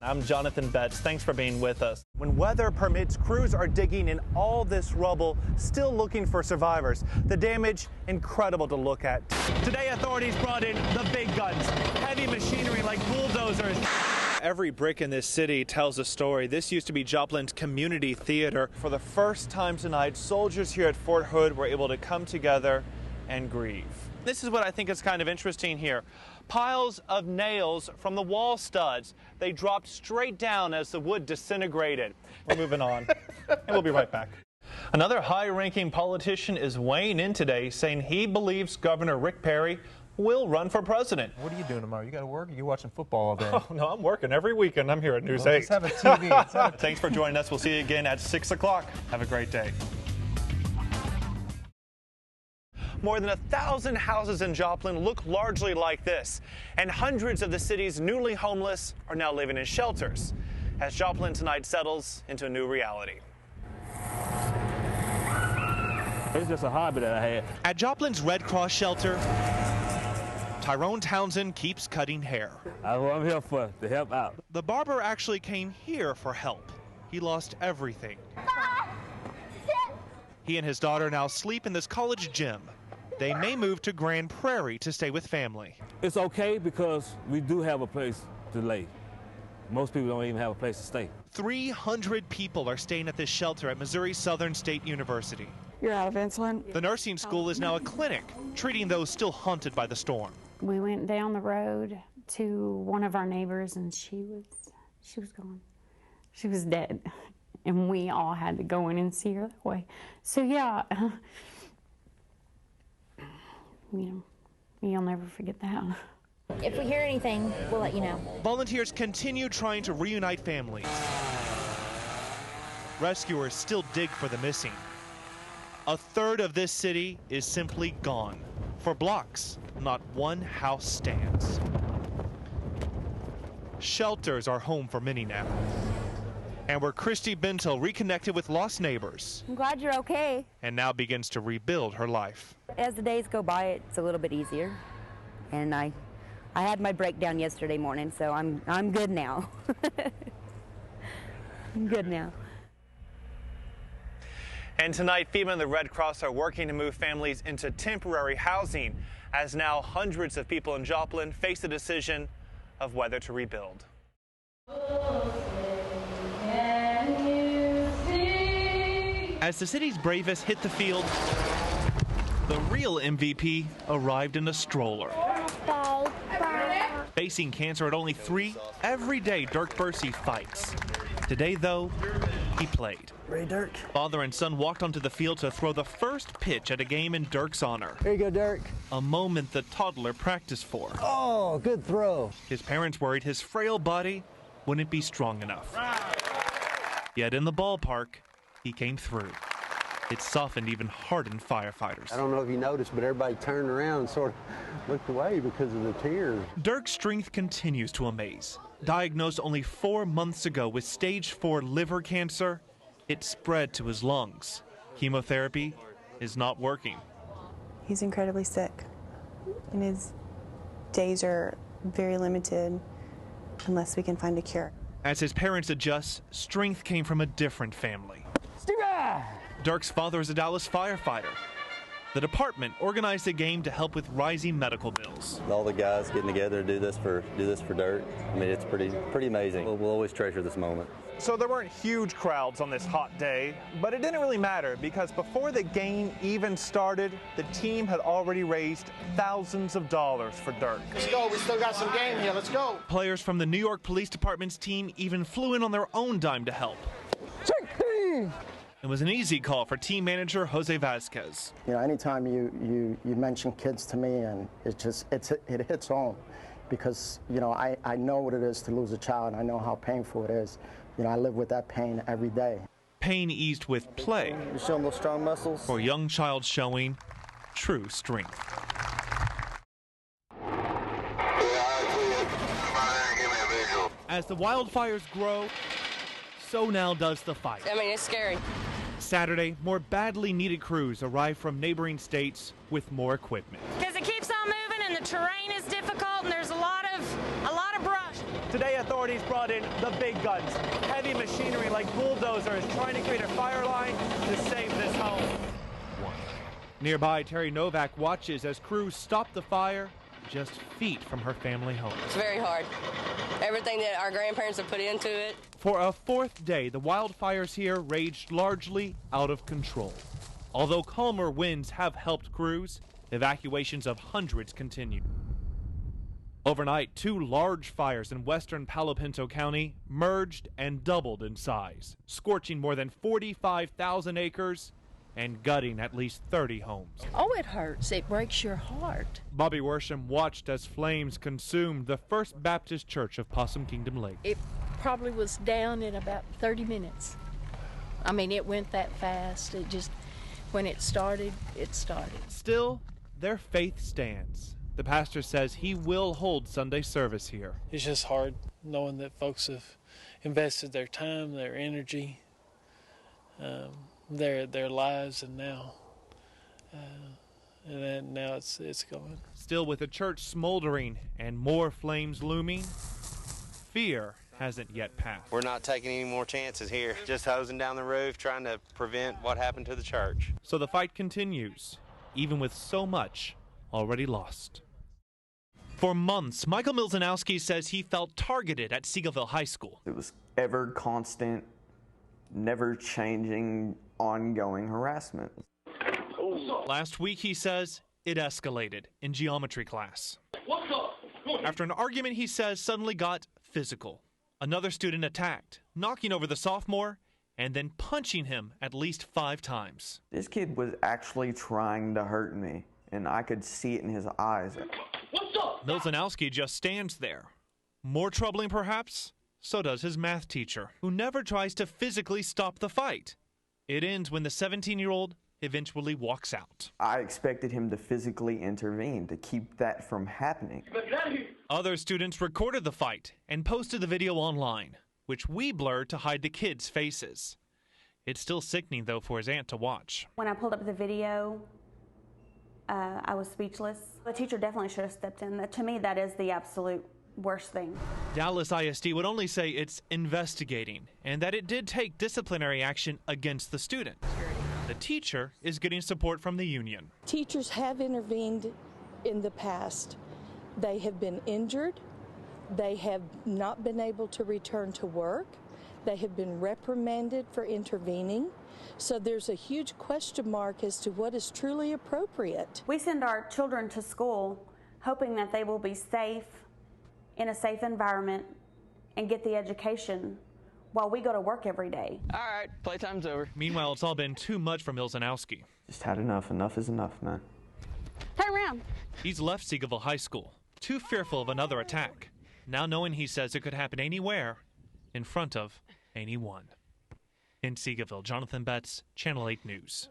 I'm Jonathan Betts. Thanks for being with us. When weather permits, crews are digging in all this rubble, still looking for survivors. The damage, incredible to look at. Today, authorities brought in the big guns, heavy machinery like bulldozers. Every brick in this city tells a story. This used to be Joplin's community theater. For the first time tonight, soldiers here at Fort Hood were able to come together and grieve. This is what I think is kind of interesting here. Piles of nails from the wall studs. They dropped straight down as the wood disintegrated. We're moving on, and we'll be right back. Another high-ranking politician is weighing in today, saying he believes Governor Rick Perry will run for president. What are you doing tomorrow? You got to work, or you watching football all day? Oh, no, I'm working every weekend. I'm here at News 8. Just have a TV. Thanks for joining us. We'll see you again at 6 o'clock. Have a great day. More than 1,000 houses in Joplin look largely like this, and hundreds of the city's newly homeless are now living in shelters as Joplin tonight settles into a new reality. It's just a hobby that I had. At Joplin's Red Cross shelter, Tyrone Townsend keeps cutting hair. I'm here to help out. The barber actually came here for help. He lost everything. He and his daughter now sleep in this college gym. They may move to Grand Prairie to stay with family. It's okay because we do have a place to lay. Most people don't even have a place to stay. 300 people are staying at this shelter at Missouri Southern State University. You're out of insulin? The nursing school is now a clinic, treating those still haunted by the storm. We went down the road to one of our neighbors, and she was gone. She was dead, and we all had to go in and see her that way. So yeah, you'll never forget that. If we hear anything, we'll let you know. Volunteers continue trying to reunite families. Rescuers still dig for the missing. A third of this city is simply gone. For blocks, not one house stands. Shelters are home for many now. And where Christy Bintel reconnected with lost neighbors. I'm glad you're okay. And now begins to rebuild her life. As the days go by, it's a little bit easier. And I had my breakdown yesterday morning, so I'm good now. I'm good now. And tonight, FEMA and the Red Cross are working to move families into temporary housing, as now hundreds of people in Joplin face the decision of whether to rebuild. As the city's bravest hit the field, the real MVP arrived in a stroller. Facing cancer at only 3, every day Dirk Bursey fights. Today, though, he played. Ready, Dirk? Father and son walked onto the field to throw the first pitch at a game in Dirk's honor. Here you go, Dirk. A moment the toddler practiced for. Oh, good throw. His parents worried his frail body wouldn't be strong enough. Yet in the ballpark, he came through. It softened even hardened firefighters. I don't know if you noticed, but everybody turned around and sort of looked away because of the tears. Dirk's strength continues to amaze. Diagnosed only 4 months ago with stage 4 liver cancer, it spread to his lungs. Chemotherapy is not working. He's incredibly sick, and his days are very limited unless we can find a cure. As his parents adjust, strength came from a different family. Dirk's father is a Dallas firefighter. The department organized a game to help with rising medical bills. All the guys getting together to do this for Dirk. I mean, it's pretty amazing. We'll always treasure this moment. So there weren't huge crowds on this hot day, but it didn't really matter because before the game even started, the team had already raised thousands of dollars for Dirk. Let's go, we still got some game here, let's go. Players from the New York Police Department's team even flew in on their own dime to help. It was an easy call for team manager Jose Vasquez. You know, anytime you mention kids to me, and it hits home, because you know I know what it is to lose a child. I know how painful it is. You know, I live with that pain every day. Pain eased with play. You showing those strong muscles? For a young child showing true strength. As the wildfires grow, so now does the fight. I mean, it's scary. Saturday, more badly needed crews arrived from neighboring states with more equipment. Because it keeps keeps on moving, and the terrain is difficult, and there's a lot of brush. Today, authorities brought in the big guns, heavy machinery like bulldozers, trying to create a fire line to save this home. Nearby, Terry Novak watches as crews stop the fire just feet from her family home. It's very hard. Everything that our grandparents have put into it. For a fourth day, the wildfires here raged largely out of control. Although calmer winds have helped crews, evacuations of hundreds continue. Overnight, 2 large fires in western Palo Pinto County merged and doubled in size, scorching more than 45,000 acres and gutting at least 30 homes. Oh, it hurts. It breaks your heart. Bobby Worsham watched as flames consumed the First Baptist Church of Possum Kingdom Lake. It probably was down in about 30 minutes. I mean, it went that fast. It just, when it started, it started. Still, their faith stands. The pastor says he will hold Sunday service here. It's just hard knowing that folks have invested their time, their energy, their lives, and now it's gone. Still, with the church smoldering and more flames looming, fear hasn't yet passed. We're not taking any more chances here. Just hosing down the roof, trying to prevent what happened to the church. So the fight continues, even with so much already lost. For months, Michael Milzanowski says he felt targeted at Seagoville High School. It was ever constant, never changing, ongoing harassment. Last week, he says, it escalated in geometry class. After an argument, he says, suddenly got physical. Another student attacked, knocking over the sophomore and then punching him at least 5 times. This kid was actually trying to hurt me, and I could see it in his eyes. Milzanowski just stands there. More troubling, perhaps? So does his math teacher, who never tries to physically stop the fight. It ends when the 17-year-old eventually walks out. I expected him to physically intervene to keep that from happening. Other students recorded the fight and posted the video online, which we blurred to hide the kids' faces. It's still sickening, though, for his aunt to watch. When I pulled up the video, I was speechless. The teacher definitely should have stepped in. To me, that is the absolute worst thing. Dallas ISD would only say it's investigating and that it did take disciplinary action against the student. The teacher is getting support from the union. Teachers have intervened in the past. They have been injured. They have not been able to return to work. They have been reprimanded for intervening. So there's a huge question mark as to what is truly appropriate. We send our children to school hoping that they will be safe, in a safe environment, and get the education while we go to work every day. All right, playtime's over. Meanwhile, it's all been too much for Milzanowski. Just had enough. Enough is enough, man. Turn around. He's left Seagoville High School, too fearful of another attack, now knowing he says it could happen anywhere, in front of anyone. In Seagoville, Jonathan Betts, Channel 8 News.